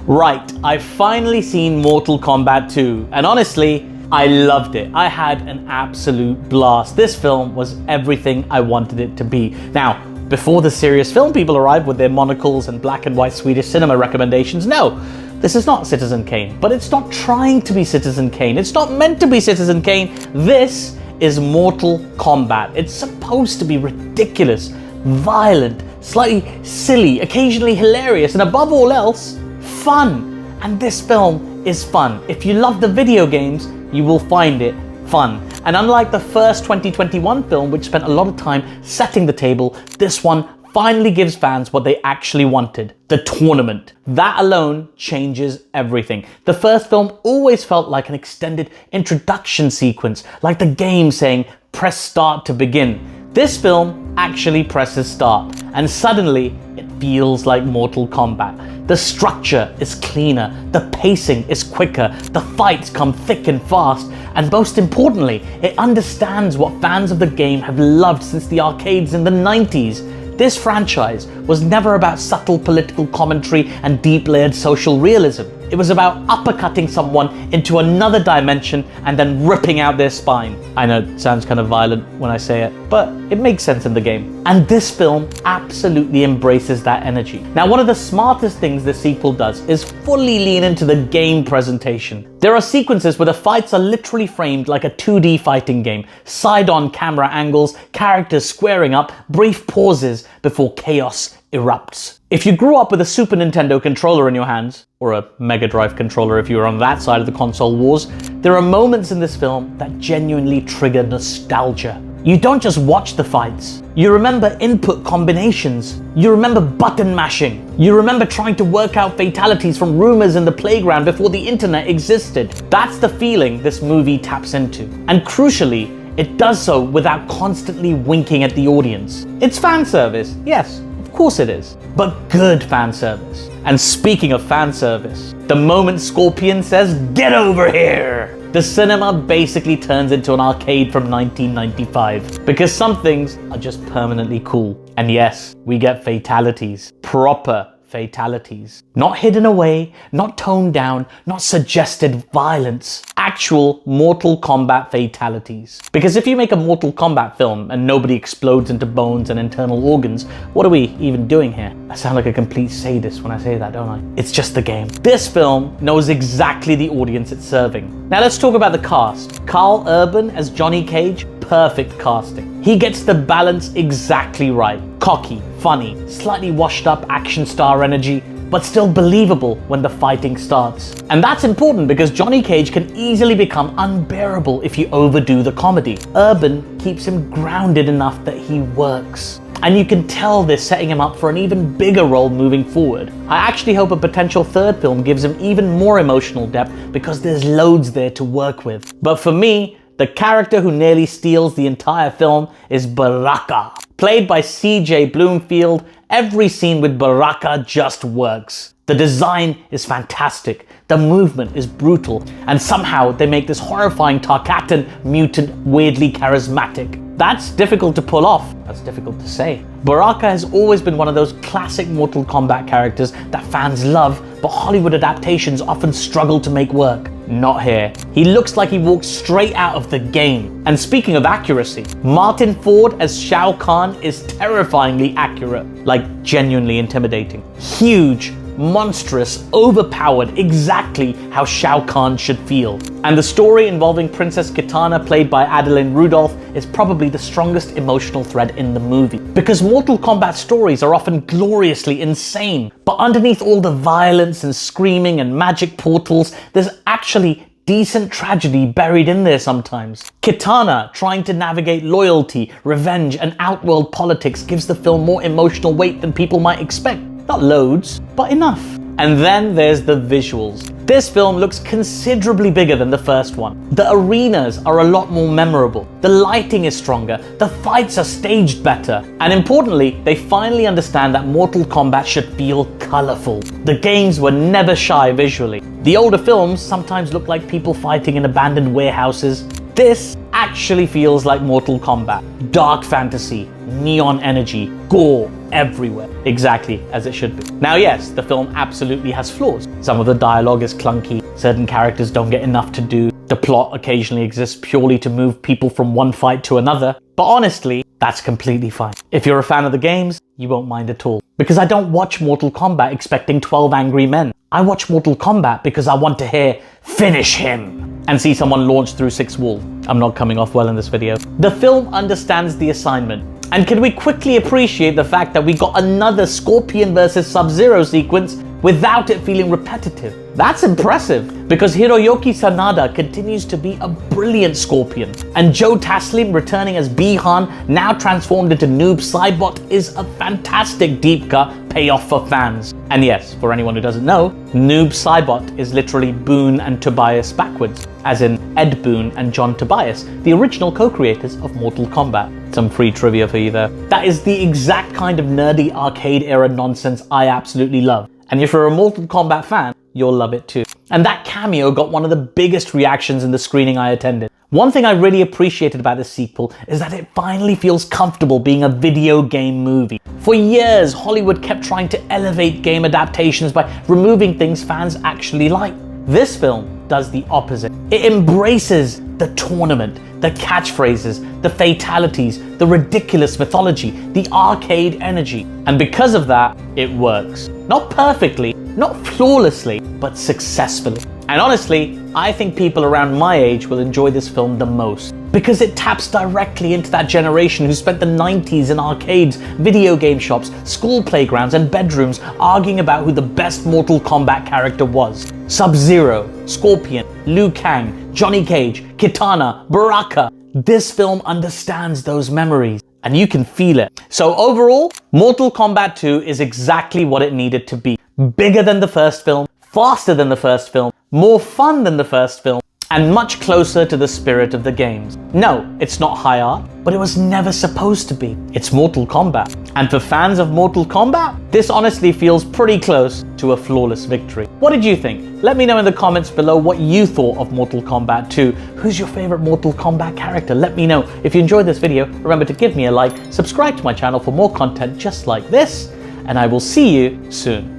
Right, I've finally seen Mortal Kombat 2, and honestly, I loved it. I had an absolute blast. This film was everything I wanted it to be. Now, before the serious film people arrived with their monocles and black and white Swedish cinema recommendations, no, this is not Citizen Kane. But it's not trying to be Citizen Kane. It's not meant to be Citizen Kane. This is Mortal Kombat. It's supposed to be ridiculous, violent, slightly silly, occasionally hilarious, and above all else, fun. And this film is fun. If you love the video games, you will find it fun. And unlike the first 2021 film, which spent a lot of time setting the table, this one finally gives fans what they actually wanted: the tournament. That alone changes everything. The first film always felt like an extended introduction sequence, like the game saying, press start to begin. This film actually presses start, and suddenly it feels like Mortal Kombat. The structure is cleaner, the pacing is quicker, the fights come thick and fast, and most importantly, it understands what fans of the game have loved since the arcades in the 90s. This franchise was never about subtle political commentary and deep-layered social realism. It was about uppercutting someone into another dimension and then ripping out their spine. I know it sounds kind of violent when I say it, but it makes sense in the game. And this film absolutely embraces that energy. Now, one of the smartest things this sequel does is fully lean into the game presentation. There are sequences where the fights are literally framed like a 2D fighting game. Side-on camera angles, characters squaring up, brief pauses before chaos erupts. If you grew up with a Super Nintendo controller in your hands, or a Mega Drive controller if you were on that side of the console wars, there are moments in this film that genuinely trigger nostalgia. You don't just watch the fights. You remember input combinations. You remember button mashing. You remember trying to work out fatalities from rumors in the playground before the internet existed. That's the feeling this movie taps into. And crucially, it does so without constantly winking at the audience. It's fan service, yes. Of course it is, but good fan service. And speaking of fan service, the moment Scorpion says, "Get over here!" the cinema basically turns into an arcade from 1995. Because some things are just permanently cool. And yes, we get fatalities. Proper fatalities. Not hidden away, not toned down, not suggested violence. Actual Mortal Kombat fatalities. Because if you make a Mortal Kombat film and nobody explodes into bones and internal organs, what are we even doing here? I sound like a complete sadist when I say that, don't I? It's just the game. This film knows exactly the audience it's serving. Now let's talk about the cast. Karl Urban as Johnny Cage, perfect casting. He gets the balance exactly right. Cocky, funny, slightly washed up action star energy, but still believable when the fighting starts. And that's important because Johnny Cage can easily become unbearable if you overdo the comedy. Urban keeps him grounded enough that he works. And you can tell they're setting him up for an even bigger role moving forward. I actually hope a potential third film gives him even more emotional depth because there's loads there to work with. But for me, the character who nearly steals the entire film is Baraka. Played by CJ Bloomfield, every scene with Baraka just works. The design is fantastic, the movement is brutal, and somehow they make this horrifying Tarkatan mutant weirdly charismatic. That's difficult to pull off. That's difficult to say. Baraka has always been one of those classic Mortal Kombat characters that fans love, but Hollywood adaptations often struggle to make work. Not here. He looks like he walked straight out of the game. And speaking of accuracy, Martin Ford as Shao Kahn is terrifyingly accurate, like genuinely intimidating. Huge, monstrous, overpowered, exactly how Shao Kahn should feel. And the story involving Princess Kitana, played by Adeline Rudolph, is probably the strongest emotional thread in the movie. Because Mortal Kombat stories are often gloriously insane, but underneath all the violence and screaming and magic portals, there's actually decent tragedy buried in there sometimes. Kitana trying to navigate loyalty, revenge, and outworld politics gives the film more emotional weight than people might expect. Not loads, but enough. And then there's the visuals. This film looks considerably bigger than the first one. The arenas are a lot more memorable. The lighting is stronger. The fights are staged better. And importantly, they finally understand that Mortal Kombat should feel colorful. The games were never shy visually. The older films sometimes look like people fighting in abandoned warehouses. This actually feels like Mortal Kombat. Dark fantasy, neon energy, gore everywhere. Exactly as it should be. Now yes, the film absolutely has flaws. Some of the dialogue is clunky, certain characters don't get enough to do, the plot occasionally exists purely to move people from one fight to another, but honestly, that's completely fine. If you're a fan of the games, you won't mind at all. Because I don't watch Mortal Kombat expecting 12 angry men. I watch Mortal Kombat because I want to hear, "Finish him!" and see someone launch through 6 walls. I'm not coming off well in this video. The film understands the assignment. And can we quickly appreciate the fact that we got another Scorpion versus Sub-Zero sequence without it feeling repetitive? That's impressive, because Hiroyuki Sanada continues to be a brilliant Scorpion. And Joe Taslim returning as Bihan, now transformed into Noob Saibot, is a fantastic deep cut payoff for fans. And yes, for anyone who doesn't know, Noob Saibot is literally Boone and Tobias backwards, as in Ed Boon and John Tobias, the original co-creators of Mortal Kombat. Some free trivia for you there. That is the exact kind of nerdy arcade era nonsense I absolutely love. And if you're a Mortal Kombat fan, you'll love it too. And that cameo got one of the biggest reactions in the screening I attended. One thing I really appreciated about this sequel is that it finally feels comfortable being a video game movie. For years, Hollywood kept trying to elevate game adaptations by removing things fans actually like. This film does the opposite. It embraces the tournament, the catchphrases, the fatalities, the ridiculous mythology, the arcade energy. And because of that, it works. Not perfectly, not flawlessly, but successfully. And honestly, I think people around my age will enjoy this film the most, because it taps directly into that generation who spent the 90s in arcades, video game shops, school playgrounds, and bedrooms arguing about who the best Mortal Kombat character was. Sub-Zero, Scorpion, Liu Kang, Johnny Cage, Kitana, Baraka. This film understands those memories, and you can feel it. So overall, Mortal Kombat 2 is exactly what it needed to be. Bigger than the first film, faster than the first film, more fun than the first film, and much closer to the spirit of the games. No, it's not high art, but it was never supposed to be. It's Mortal Kombat. And for fans of Mortal Kombat, this honestly feels pretty close to a flawless victory. What did you think? Let me know in the comments below what you thought of Mortal Kombat 2. Who's your favorite Mortal Kombat character? Let me know. If you enjoyed this video, remember to give me a like, subscribe to my channel for more content just like this, and I will see you soon.